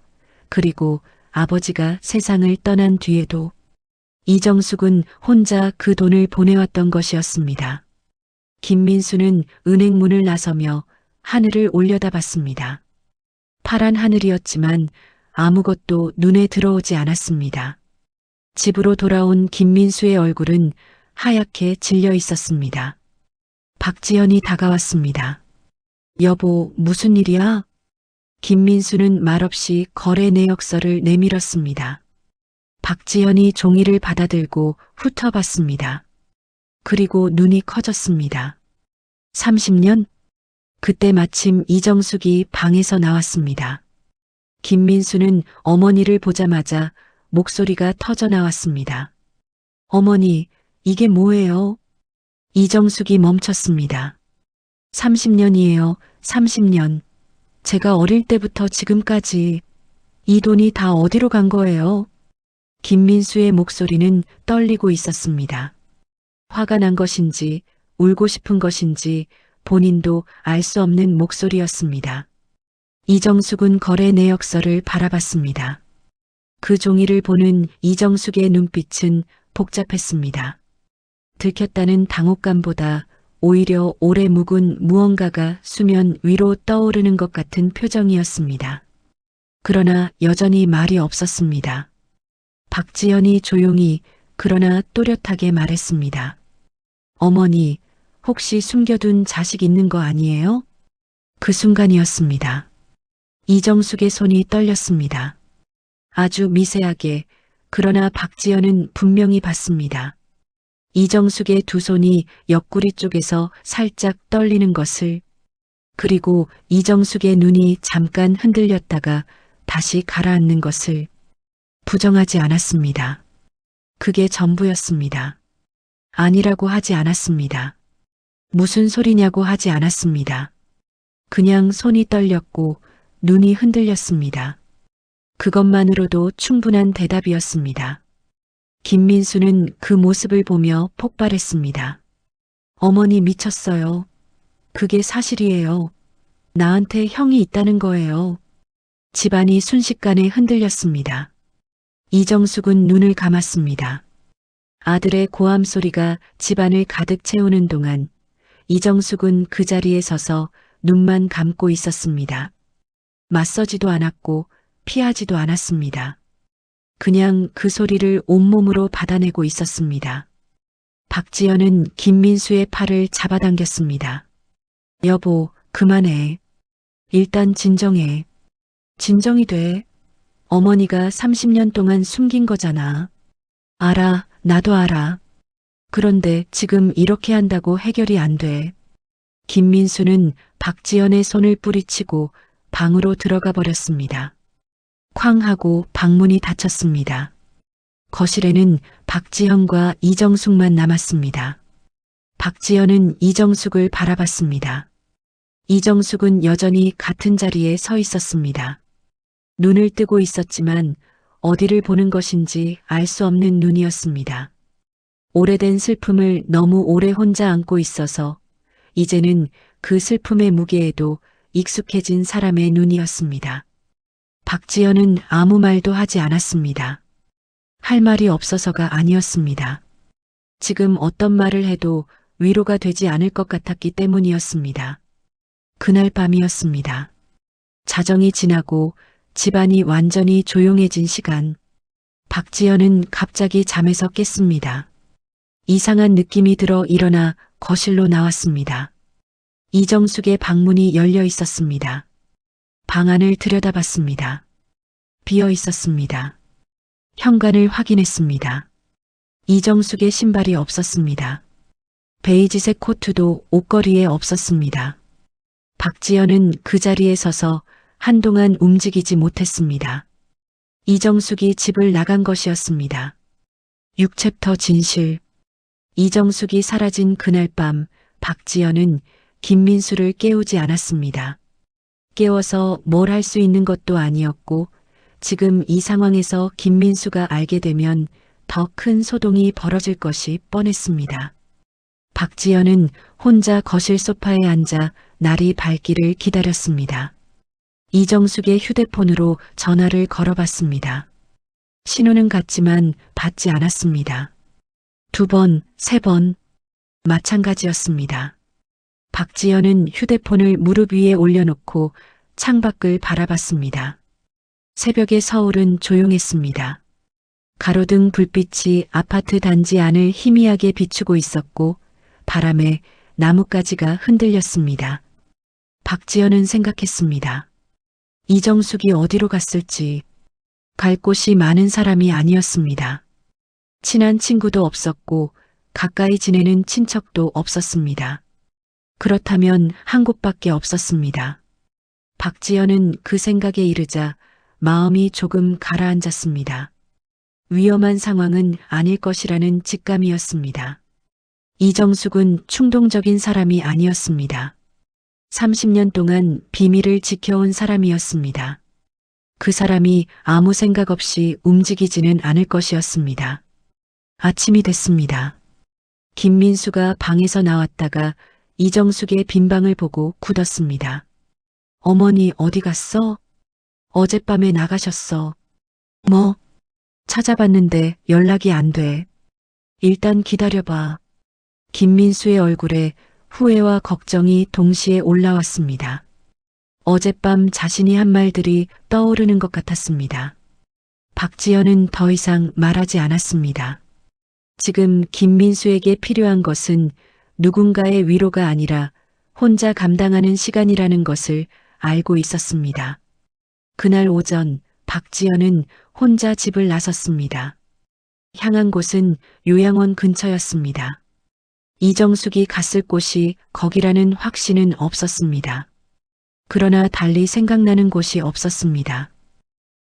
S1: 그리고 아버지가 세상을 떠난 뒤에도 이정숙은 혼자 그 돈을 보내왔던 것이었습니다. 김민수는 은행 문을 나서며 하늘을 올려다봤습니다. 파란 하늘이었지만 아무것도 눈에 들어오지 않았습니다. 집으로 돌아온 김민수의 얼굴은 하얗게 질려 있었습니다. 박지연이 다가왔습니다. 여보, 무슨 일이야? 김민수는 말없이 거래 내역서를 내밀었습니다. 박지연이 종이를 받아들고 훑어봤습니다. 그리고 눈이 커졌습니다. 30년? 그때 마침 이정숙이 방에서 나왔습니다. 김민수는 어머니를 보자마자 목소리가 터져 나왔습니다. 어머니, 이게 뭐예요? 이정숙이 멈췄습니다. 30년이에요, 30년. 제가 어릴 때부터 지금까지 이 돈이 다 어디로 간 거예요? 김민수의 목소리는 떨리고 있었습니다. 화가 난 것인지 울고 싶은 것인지 본인도 알 수 없는 목소리였습니다. 이정숙은 거래 내역서를 바라봤습니다. 그 종이를 보는 이정숙의 눈빛은 복잡했습니다. 들켰다는 당혹감보다 오히려 오래 묵은 무언가가 수면 위로 떠오르는 것 같은 표정이었습니다. 그러나 여전히 말이 없었습니다. 박지연이 조용히 그러나 또렷하게 말했습니다. 어머니, 혹시 숨겨둔 자식 있는 거 아니에요? 그 순간이었습니다. 이정숙의 손이 떨렸습니다. 아주 미세하게, 그러나 박지연은 분명히 봤습니다. 이정숙의 두 손이 옆구리 쪽에서 살짝 떨리는 것을, 그리고 이정숙의 눈이 잠깐 흔들렸다가 다시 가라앉는 것을 부정하지 않았습니다. 그게 전부였습니다. 아니라고 하지 않았습니다. 무슨 소리냐고 하지 않았습니다. 그냥 손이 떨렸고 눈이 흔들렸습니다. 그것만으로도 충분한 대답이었습니다. 김민수는 그 모습을 보며 폭발했습니다. 어머니 미쳤어요. 그게 사실이에요. 나한테 형이 있다는 거예요. 집안이 순식간에 흔들렸습니다. 이정숙은 눈을 감았습니다. 아들의 고함 소리가 집안을 가득 채우는 동안 이정숙은 그 자리에 서서 눈만 감고 있었습니다. 맞서지도 않았고 피하지도 않았습니다. 그냥 그 소리를 온몸으로 받아내고 있었습니다. 박지연은 김민수의 팔을 잡아당겼습니다. 여보, 그만해. 일단 진정해. 진정이 돼. 어머니가 30년 동안 숨긴 거잖아. 알아, 나도 알아. 그런데 지금 이렇게 한다고 해결이 안 돼. 김민수는 박지연의 손을 뿌리치고 방으로 들어가 버렸습니다. 쾅 하고 방문이 닫혔습니다. 거실에는 박지연과 이정숙만 남았습니다. 박지연은 이정숙을 바라봤습니다. 이정숙은 여전히 같은 자리에 서 있었습니다. 눈을 뜨고 있었지만 어디를 보는 것인지 알 수 없는 눈이었습니다. 오래된 슬픔을 너무 오래 혼자 안고 있어서 이제는 그 슬픔의 무게에도 익숙해진 사람의 눈이었습니다. 박지연은 아무 말도 하지 않았습니다. 할 말이 없어서가 아니었습니다. 지금 어떤 말을 해도 위로가 되지 않을 것 같았기 때문이었습니다. 그날 밤이었습니다. 자정이 지나고 집안이 완전히 조용해진 시간, 박지연은 갑자기 잠에서 깼습니다. 이상한 느낌이 들어 일어나 거실로 나왔습니다. 이정숙의 방문이 열려 있었습니다. 방 안을 들여다봤습니다. 비어 있었습니다. 현관을 확인했습니다. 이정숙의 신발이 없었습니다. 베이지색 코트도 옷걸이에 없었습니다. 박지연은 그 자리에 서서 한동안 움직이지 못했습니다. 이정숙이 집을 나간 것이었습니다. 6챕터 진실. 이정숙이 사라진 그날 밤 박지연은 김민수를 깨우지 않았습니다. 깨워서 뭘 할 수 있는 것도 아니었고 지금 이 상황에서 김민수가 알게 되면 더 큰 소동이 벌어질 것이 뻔했습니다. 박지연은 혼자 거실 소파에 앉아 날이 밝기를 기다렸습니다. 이정숙의 휴대폰으로 전화를 걸어봤습니다. 신호는 갔지만 받지 않았습니다. 2번, 3번, 마찬가지였습니다. 박지연은 휴대폰을 무릎 위에 올려놓고 창밖을 바라봤습니다. 새벽의 서울은 조용했습니다. 가로등 불빛이 아파트 단지 안을 희미하게 비추고 있었고 바람에 나뭇가지가 흔들렸습니다. 박지연은 생각했습니다. 이정숙이 어디로 갔을지. 갈 곳이 많은 사람이 아니었습니다. 친한 친구도 없었고 가까이 지내는 친척도 없었습니다. 그렇다면 한 곳밖에 없었습니다. 박지연은 그 생각에 이르자 마음이 조금 가라앉았습니다. 위험한 상황은 아닐 것이라는 직감이었습니다. 이정숙은 충동적인 사람이 아니었습니다. 30년 동안 비밀을 지켜온 사람이었습니다. 그 사람이 아무 생각 없이 움직이지는 않을 것이었습니다. 아침이 됐습니다. 김민수가 방에서 나왔다가 이정숙의 빈방을 보고 굳었습니다. 어머니 어디 갔어? 어젯밤에 나가셨어. 뭐? 찾아봤는데 연락이 안 돼. 일단 기다려봐. 김민수의 얼굴에 후회와 걱정이 동시에 올라왔습니다. 어젯밤 자신이 한 말들이 떠오르는 것 같았습니다. 박지연은 더 이상 말하지 않았습니다. 지금 김민수에게 필요한 것은 누군가의 위로가 아니라 혼자 감당하는 시간이라는 것을 알고 있었습니다. 그날 오전 박지연은 혼자 집을 나섰습니다. 향한 곳은 요양원 근처였습니다. 이정숙이 갔을 곳이 거기라는 확신은 없었습니다. 그러나 달리 생각나는 곳이 없었습니다.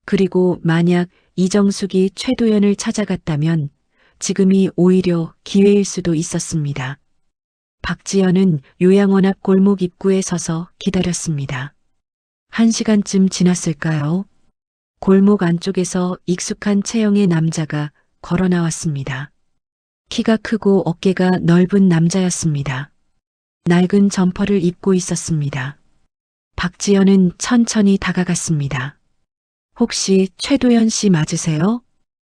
S1: 그리고 만약 이정숙이 최도연을 찾아갔다면 지금이 오히려 기회일 수도 있었습니다. 박지연은 요양원 앞 골목 입구에 서서 기다렸습니다. 1시간쯤 지났을까요? 골목 안쪽에서 익숙한 체형의 남자가 걸어 나왔습니다. 키가 크고 어깨가 넓은 남자였습니다. 낡은 점퍼를 입고 있었습니다. 박지연은 천천히 다가갔습니다. 혹시 최도연 씨 맞으세요?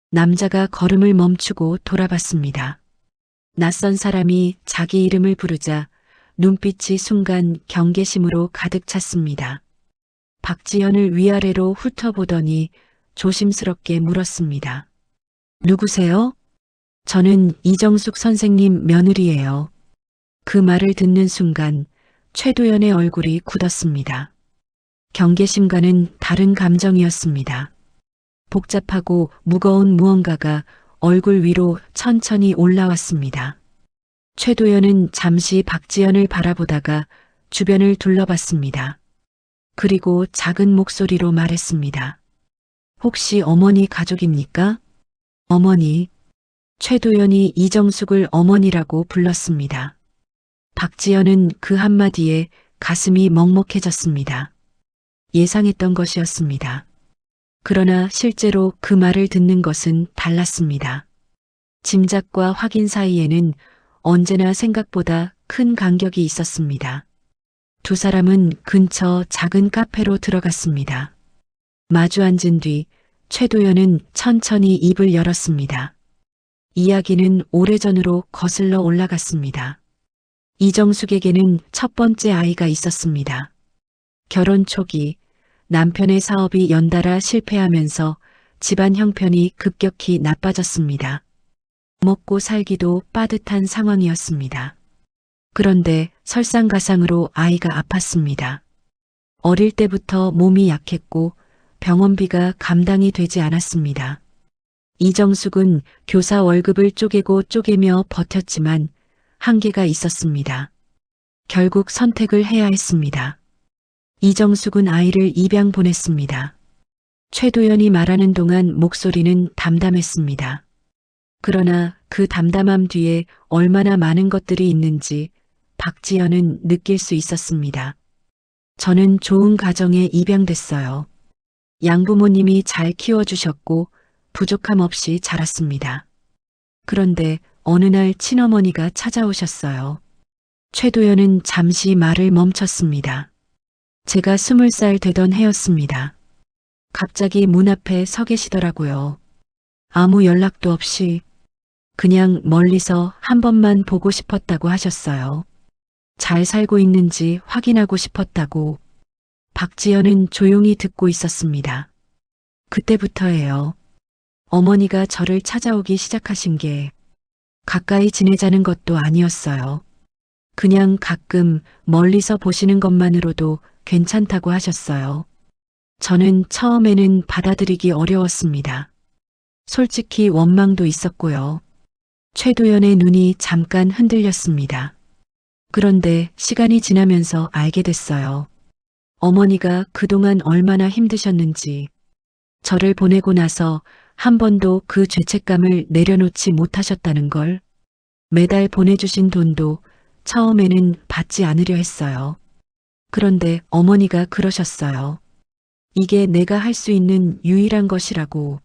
S1: 남자가 걸음을 멈추고 돌아봤습니다. 낯선 사람이 자기 이름을 부르자 눈빛이 순간 경계심으로 가득 찼습니다. 박지연을 위아래로 훑어보더니 조심스럽게 물었습니다. 누구세요? 저는 이정숙 선생님 며느리예요. 그 말을 듣는 순간 최도연의 얼굴이 굳었습니다. 경계심과는 다른 감정이었습니다. 복잡하고 무거운 무언가가 얼굴 위로 천천히 올라왔습니다. 최도연은 잠시 박지연을 바라보다가 주변을 둘러봤습니다. 그리고 작은 목소리로 말했습니다. 혹시 어머니 가족입니까? 어머니. 최도연이 이정숙을 어머니라고 불렀습니다. 박지연은 그 한마디에 가슴이 먹먹해졌습니다. 예상했던 것이었습니다. 그러나 실제로 그 말을 듣는 것은 달랐습니다. 짐작과 확인 사이에는 언제나 생각보다 큰 간격이 있었습니다. 두 사람은 근처 작은 카페로 들어갔습니다. 마주 앉은 뒤 최도연은 천천히 입을 열었습니다. 이야기는 오래전으로 거슬러 올라갔습니다. 이정숙에게는 첫 번째 아이가 있었습니다. 결혼 초기 남편의 사업이 연달아 실패하면서 집안 형편이 급격히 나빠졌습니다. 먹고 살기도 빠듯한 상황이었습니다. 그런데 설상가상으로 아이가 아팠습니다. 어릴 때부터 몸이 약했고 병원비가 감당이 되지 않았습니다. 이정숙은 교사 월급을 쪼개고 쪼개며 버텼지만 한계가 있었습니다. 결국 선택을 해야 했습니다. 이정숙은 아이를 입양 보냈습니다. 최도연이 말하는 동안 목소리는 담담했습니다. 그러나 그 담담함 뒤에 얼마나 많은 것들이 있는지 박지연은 느낄 수 있었습니다. 저는 좋은 가정에 입양됐어요. 양부모님이 잘 키워주셨고 부족함 없이 자랐습니다. 그런데 어느 날 친어머니가 찾아오셨어요. 최도연은 잠시 말을 멈췄습니다. 제가 20살 되던 해였습니다. 갑자기 문 앞에 서 계시더라고요. 아무 연락도 없이 그냥 멀리서 한 번만 보고 싶었다고 하셨어요. 잘 살고 있는지 확인하고 싶었다고. 박지연은 조용히 듣고 있었습니다. 그때부터예요. 어머니가 저를 찾아오기 시작하신 게 가까이 지내자는 것도 아니었어요. 그냥 가끔 멀리서 보시는 것만으로도 괜찮다고 하셨어요. 저는 처음에는 받아들이기 어려웠습니다. 솔직히 원망도 있었고요. 최도연의 눈이 잠깐 흔들렸습니다. 그런데 시간이 지나면서 알게 됐어요. 어머니가 그동안 얼마나 힘드셨는지, 저를 보내고 나서 한 번도 그 죄책감을 내려놓지 못하셨다는 걸. 매달 보내주신 돈도 처음에는 받지 않으려 했어요. 그런데 어머니가 그러셨어요. 이게 내가 할 수 있는 유일한 것이라고.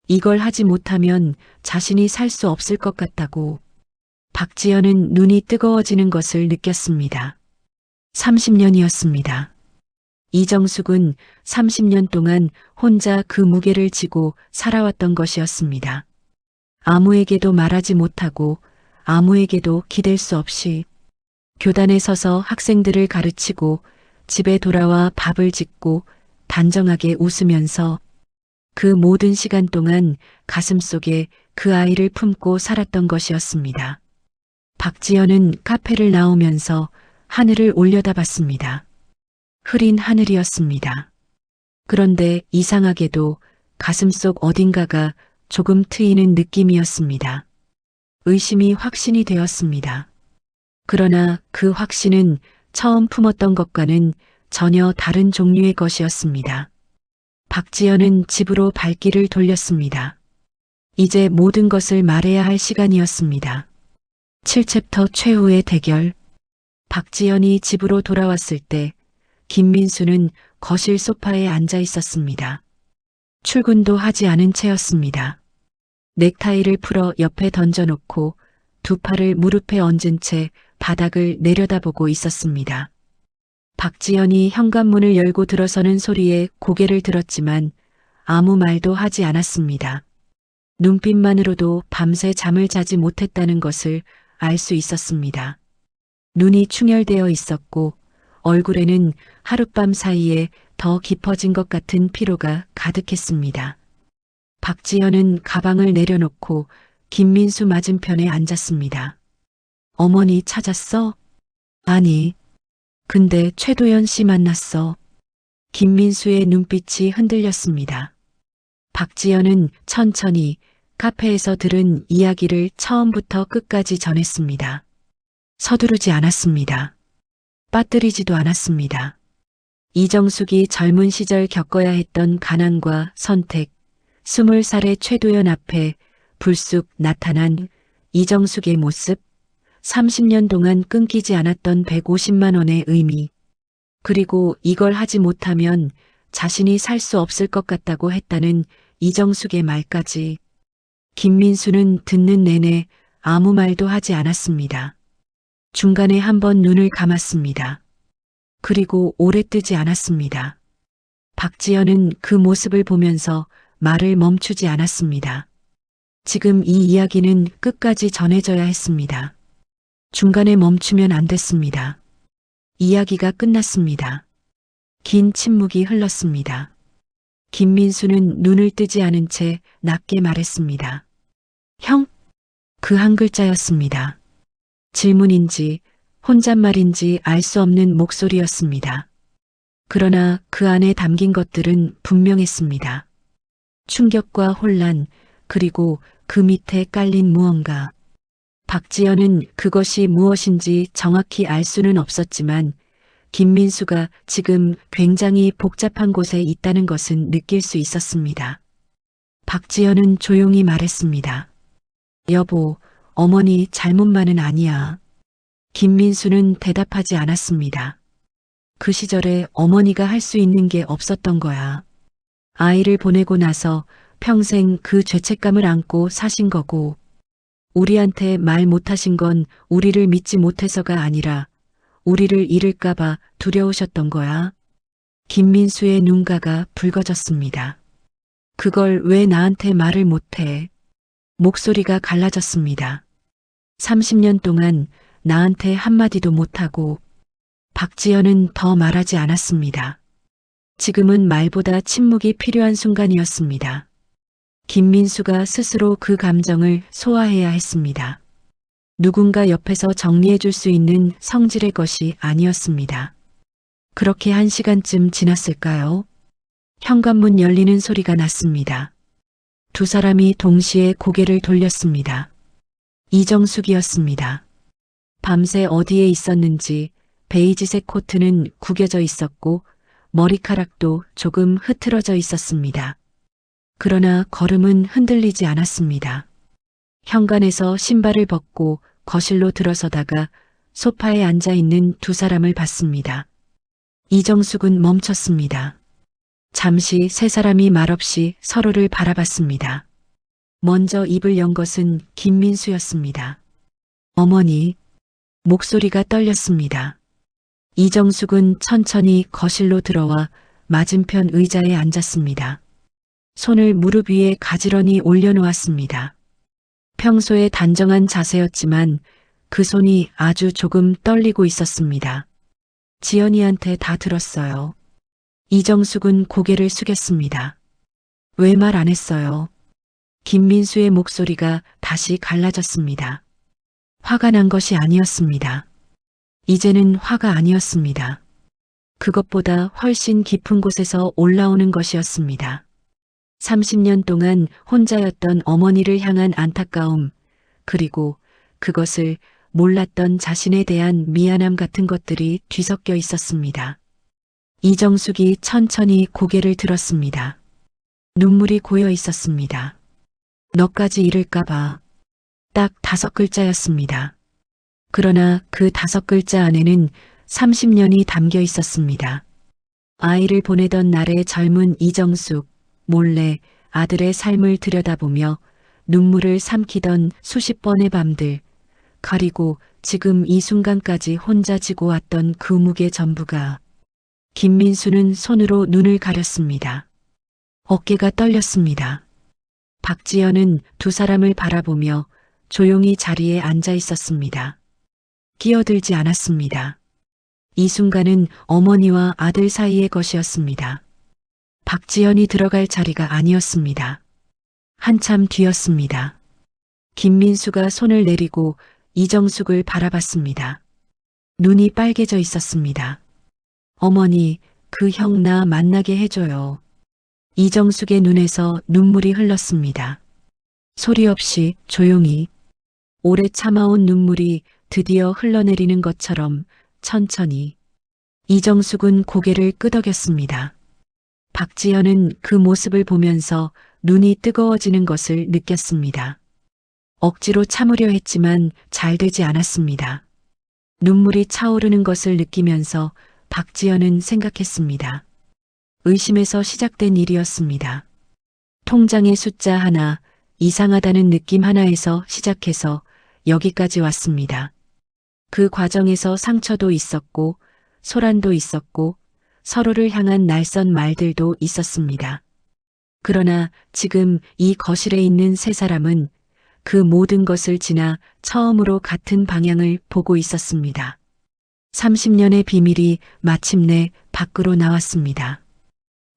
S1: 이걸 하지 못하면 자신이 살 수 없을 것 같다고. 박지연은 눈이 뜨거워지는 것을 느꼈습니다. 30년이었습니다. 이정숙은 30년 동안 혼자 그 무게를 지고 살아왔던 것이었습니다. 아무에게도 말하지 못하고 아무에게도 기댈 수 없이 교단에 서서 학생들을 가르치고 집에 돌아와 밥을 짓고 단정하게 웃으면서 그 모든 시간 동안 가슴속에 그 아이를 품고 살았던 것이었습니다. 박지연은 카페를 나오면서 하늘을 올려다봤습니다. 흐린 하늘이었습니다. 그런데 이상하게도 가슴속 어딘가가 조금 트이는 느낌이었습니다. 의심이 확신이 되었습니다. 그러나 그 확신은 처음 품었던 것과는 전혀 다른 종류의 것이었습니다. 박지연은 집으로 발길을 돌렸습니다. 이제 모든 것을 말해야 할 시간이었습니다. 7챕터 최후의 대결. 박지연이 집으로 돌아왔을 때 김민수는 거실 소파에 앉아 있었습니다. 출근도 하지 않은 채였습니다. 넥타이를 풀어 옆에 던져놓고 두 팔을 무릎에 얹은 채 바닥을 내려다보고 있었습니다. 박지연이 현관문을 열고 들어서는 소리에 고개를 들었지만 아무 말도 하지 않았습니다. 눈빛만으로도 밤새 잠을 자지 못했다는 것을 알 수 있었습니다. 눈이 충혈되어 있었고 얼굴에는 하룻밤 사이에 더 깊어진 것 같은 피로가 가득했습니다. 박지연은 가방을 내려놓고 김민수 맞은편에 앉았습니다. 어머니 찾았어? 아니. 근데 최도연 씨 만났어. 김민수의 눈빛이 흔들렸습니다. 박지연은 천천히 카페에서 들은 이야기를 처음부터 끝까지 전했습니다. 서두르지 않았습니다. 빠뜨리지도 않았습니다. 이정숙이 젊은 시절 겪어야 했던 가난과 선택, 20살의 최도연 앞에 불쑥 나타난 이정숙의 모습, 30년 동안 끊기지 않았던 150만 원의 의미, 그리고 이걸 하지 못하면 자신이 살 수 없을 것 같다고 했다는 이정숙의 말까지. 김민수는 듣는 내내 아무 말도 하지 않았습니다. 중간에 한번 눈을 감았습니다. 그리고 오래 뜨지 않았습니다. 박지연은 그 모습을 보면서 말을 멈추지 않았습니다. 지금 이 이야기는 끝까지 전해져야 했습니다. 중간에 멈추면 안 됐습니다. 이야기가 끝났습니다. 긴 침묵이 흘렀습니다. 김민수는 눈을 뜨지 않은 채 낮게 말했습니다. 형? 그 한 글자였습니다. 질문인지 혼잣말인지 알 수 없는 목소리였습니다. 그러나 그 안에 담긴 것들은 분명했습니다. 충격과 혼란, 그리고 그 밑에 깔린 무언가. 박지연은 그것이 무엇인지 정확히 알 수는 없었지만 김민수가 지금 굉장히 복잡한 곳에 있다는 것은 느낄 수 있었습니다. 박지연은 조용히 말했습니다. 여보, 어머니 잘못만은 아니야. 김민수는 대답하지 않았습니다. 그 시절에 어머니가 할 수 있는 게 없었던 거야. 아이를 보내고 나서 평생 그 죄책감을 안고 사신 거고, 우리한테 말 못하신 건 우리를 믿지 못해서가 아니라 우리를 잃을까봐 두려우셨던 거야. 김민수의 눈가가 붉어졌습니다. 그걸 왜 나한테 말을 못해? 목소리가 갈라졌습니다. 30년 동안 나한테 한마디도 못하고 박지연은 더 말하지 않았습니다. 지금은 말보다 침묵이 필요한 순간이었습니다. 김민수가 스스로 그 감정을 소화해야 했습니다. 누군가 옆에서 정리해 줄 수 있는 성질의 것이 아니었습니다. 그렇게 1시간쯤 지났을까요? 현관문 열리는 소리가 났습니다. 두 사람이 동시에 고개를 돌렸습니다. 이정숙이었습니다. 밤새 어디에 있었는지 베이지색 코트는 구겨져 있었고 머리카락도 조금 흐트러져 있었습니다. 그러나 걸음은 흔들리지 않았습니다. 현관에서 신발을 벗고 거실로 들어서다가 소파에 앉아 있는 두 사람을 봤습니다. 이정숙은 멈췄습니다. 잠시 세 사람이 말없이 서로를 바라봤습니다. 먼저 입을 연 것은 김민수였습니다. 어머니, 목소리가 떨렸습니다. 이정숙은 천천히 거실로 들어와 맞은편 의자에 앉았습니다. 손을 무릎 위에 가지런히 올려놓았습니다. 평소에 단정한 자세였지만 그 손이 아주 조금 떨리고 있었습니다. 지연이한테 다 들었어요. 이정숙은 고개를 숙였습니다. 왜 말 안 했어요? 김민수의 목소리가 다시 갈라졌습니다. 화가 난 것이 아니었습니다. 이제는 화가 아니었습니다. 그것보다 훨씬 깊은 곳에서 올라오는 것이었습니다. 30년 동안 혼자였던 어머니를 향한 안타까움, 그리고 그것을 몰랐던 자신에 대한 미안함 같은 것들이 뒤섞여 있었습니다. 이정숙이 천천히 고개를 들었습니다. 눈물이 고여 있었습니다. 너까지 잃을까봐. 딱 5글자였습니다. 그러나 그 5글자 안에는 30년이 담겨 있었습니다. 아이를 보내던 날의 젊은 이정숙, 몰래 아들의 삶을 들여다보며 눈물을 삼키던 수십 번의 밤들, 그리고 지금 이 순간까지 혼자 지고 왔던 그 무게 전부가. 김민수는 손으로 눈을 가렸습니다. 어깨가 떨렸습니다. 박지연은 두 사람을 바라보며 조용히 자리에 앉아 있었습니다. 끼어들지 않았습니다. 이 순간은 어머니와 아들 사이의 것이었습니다. 박지연이 들어갈 자리가 아니었습니다. 한참 뒤였습니다. 김민수가 손을 내리고 이정숙을 바라봤습니다. 눈이 빨개져 있었습니다. 어머니, 그 형 나 만나게 해줘요. 이정숙의 눈에서 눈물이 흘렀습니다. 소리 없이 조용히, 오래 참아온 눈물이 드디어 흘러내리는 것처럼 천천히. 이정숙은 고개를 끄덕였습니다. 박지연은 그 모습을 보면서 눈이 뜨거워지는 것을 느꼈습니다. 억지로 참으려 했지만 잘 되지 않았습니다. 눈물이 차오르는 것을 느끼면서 박지연은 생각했습니다. 의심에서 시작된 일이었습니다. 통장의 숫자 하나, 이상하다는 느낌 하나에서 시작해서 여기까지 왔습니다. 그 과정에서 상처도 있었고, 소란도 있었고, 서로를 향한 날선 말들도 있었습니다. 그러나 지금 이 거실에 있는 세 사람은 그 모든 것을 지나 처음으로 같은 방향을 보고 있었습니다. 30년의 비밀이 마침내 밖으로 나왔습니다.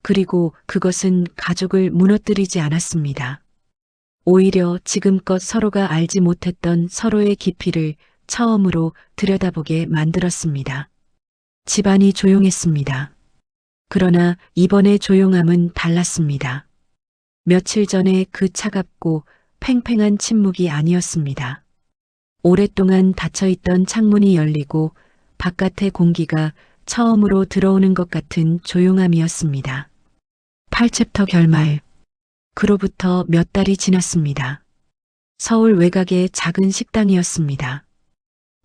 S1: 그리고 그것은 가족을 무너뜨리지 않았습니다. 오히려 지금껏 서로가 알지 못했던 서로의 깊이를 처음으로 들여다보게 만들었습니다. 집안이 조용했습니다. 그러나 이번의 조용함은 달랐습니다. 며칠 전에 그 차갑고 팽팽한 침묵이 아니었습니다. 오랫동안 닫혀있던 창문이 열리고 바깥의 공기가 처음으로 들어오는 것 같은 조용함이었습니다. 8챕터 결말. 그로부터 몇 달이 지났습니다. 서울 외곽의 작은 식당이었습니다.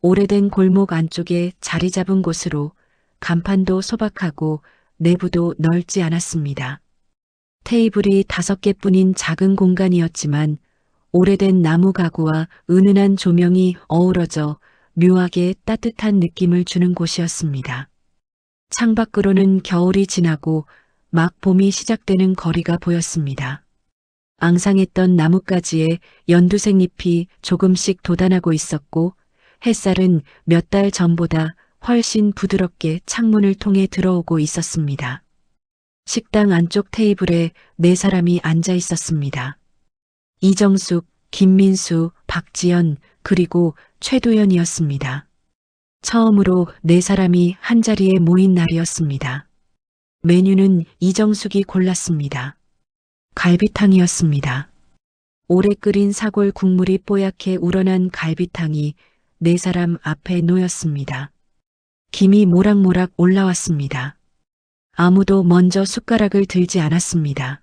S1: 오래된 골목 안쪽에 자리 잡은 곳으로 간판도 소박하고 내부도 넓지 않았습니다. 테이블이 5개뿐인 작은 공간이었지만 오래된 나무 가구와 은은한 조명이 어우러져 묘하게 따뜻한 느낌을 주는 곳이었습니다. 창밖으로는 겨울이 지나고 막 봄이 시작되는 거리가 보였습니다. 앙상했던 나뭇가지에 연두색 잎이 조금씩 돋아나고 있었고 햇살은 몇 달 전보다 훨씬 부드럽게 창문을 통해 들어오고 있었습니다. 식당 안쪽 테이블에 4사람이 앉아 있었습니다. 이정숙, 김민수, 박지연, 그리고 최도연이었습니다. 처음으로 4사람이 한자리에 모인 날이었습니다. 메뉴는 이정숙이 골랐습니다. 갈비탕이었습니다. 오래 끓인 사골 국물이 뽀얗게 우러난 갈비탕이 4사람 앞에 놓였습니다. 김이 모락모락 올라왔습니다. 아무도 먼저 숟가락을 들지 않았습니다.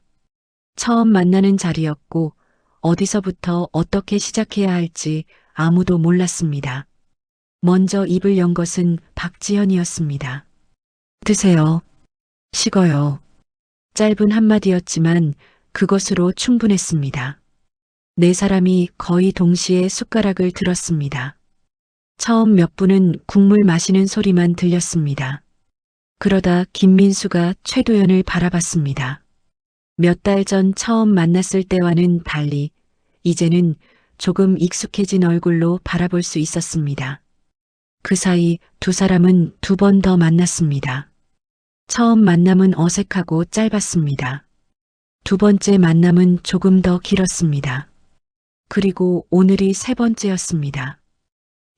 S1: 처음 만나는 자리였고 어디서부터 어떻게 시작해야 할지 아무도 몰랐습니다. 먼저 입을 연 것은 박지현이었습니다. 드세요. 식어요. 짧은 한마디였지만 그것으로 충분했습니다. 4사람이 거의 동시에 숟가락을 들었습니다. 처음 몇 분은 국물 마시는 소리만 들렸습니다. 그러다 김민수가 최도연을 바라봤습니다. 몇 달 전 처음 만났을 때와는 달리 이제는 조금 익숙해진 얼굴로 바라볼 수 있었습니다. 그 사이 2사람은 2번 더 만났습니다. 처음 만남은 어색하고 짧았습니다. 2번째 만남은 조금 더 길었습니다. 그리고 오늘이 3번째였습니다.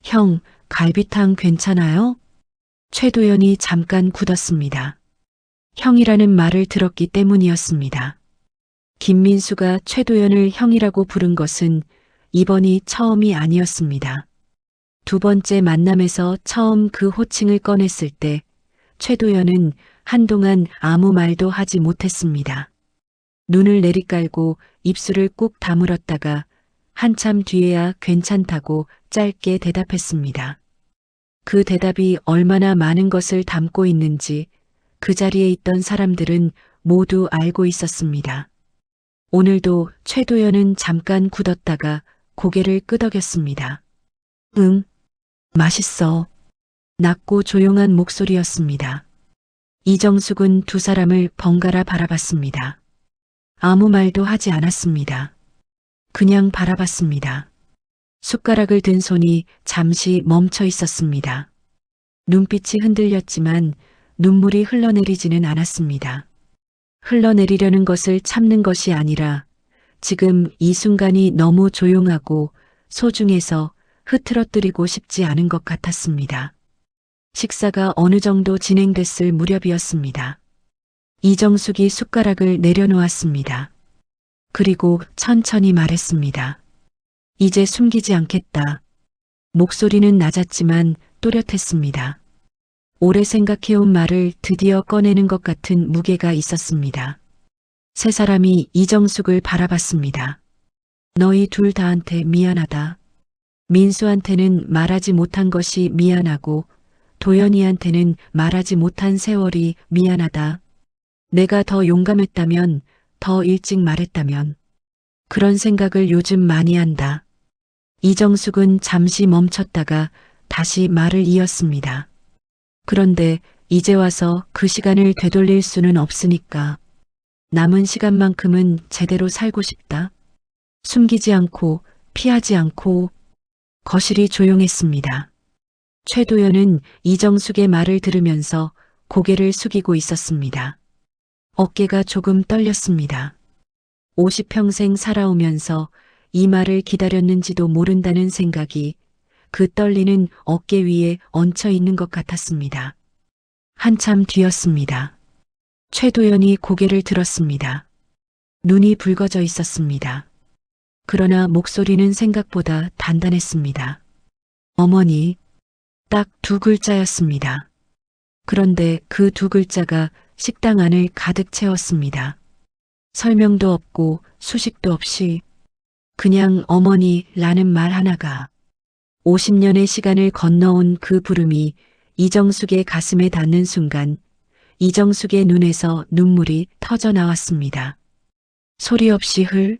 S1: 형, 갈비탕 괜찮아요? 최도연이 잠깐 굳었습니다. 형이라는 말을 들었기 때문이었습니다. 김민수가 최도연을 형이라고 부른 것은 이번이 처음이 아니었습니다. 2번째 만남에서 처음 그 호칭을 꺼냈을 때 최도연은 한동안 아무 말도 하지 못했습니다. 눈을 내리깔고 입술을 꾹 다물었다가 한참 뒤에야 괜찮다고 짧게 대답했습니다. 그 대답이 얼마나 많은 것을 담고 있는지 그 자리에 있던 사람들은 모두 알고 있었습니다. 오늘도 최도연은 잠깐 굳었다가 고개를 끄덕였습니다. 응, 맛있어. 낮고 조용한 목소리였습니다. 이정숙은 2사람을 번갈아 바라봤습니다. 아무 말도 하지 않았습니다. 그냥 바라봤습니다. 숟가락을 든 손이 잠시 멈춰 있었습니다. 눈빛이 흔들렸지만 눈물이 흘러내리지는 않았습니다. 흘러내리려는 것을 참는 것이 아니라 지금 이 순간이 너무 조용하고 소중해서 흐트러뜨리고 싶지 않은 것 같았습니다. 식사가 어느 정도 진행됐을 무렵이었습니다. 이정숙이 숟가락을 내려놓았습니다. 그리고 천천히 말했습니다. 이제 숨기지 않겠다. 목소리는 낮았지만 또렷했습니다. 오래 생각해온 말을 드디어 꺼내는 것 같은 무게가 있었습니다. 3사람이 이정숙을 바라봤습니다. 너희 둘 다한테 미안하다. 민수한테는 말하지 못한 것이 미안하고 도연이한테는 말하지 못한 세월이 미안하다. 내가 더 용감했다면, 더 일찍 말했다면. 그런 생각을 요즘 많이 한다. 이정숙은 잠시 멈췄다가 다시 말을 이었습니다. 그런데 이제 와서 그 시간을 되돌릴 수는 없으니까 남은 시간만큼은 제대로 살고 싶다. 숨기지 않고 피하지 않고. 거실이 조용했습니다. 최도연은 이정숙의 말을 들으면서 고개를 숙이고 있었습니다. 어깨가 조금 떨렸습니다. 50평생 살아오면서 이 말을 기다렸는지도 모른다는 생각이 그 떨리는 어깨 위에 얹혀 있는 것 같았습니다. 한참 뒤였습니다. 최도연이 고개를 들었습니다. 눈이 붉어져 있었습니다. 그러나 목소리는 생각보다 단단했습니다. 어머니, 딱 2글자였습니다. 그런데 그 2글자가 식당 안을 가득 채웠습니다. 설명도 없고 수식도 없이 그냥 어머니라는 말 하나가 50년의 시간을 건너온 그 부름이 이정숙의 가슴에 닿는 순간 이정숙의 눈에서 눈물이 터져 나왔습니다. 소리 없이 흘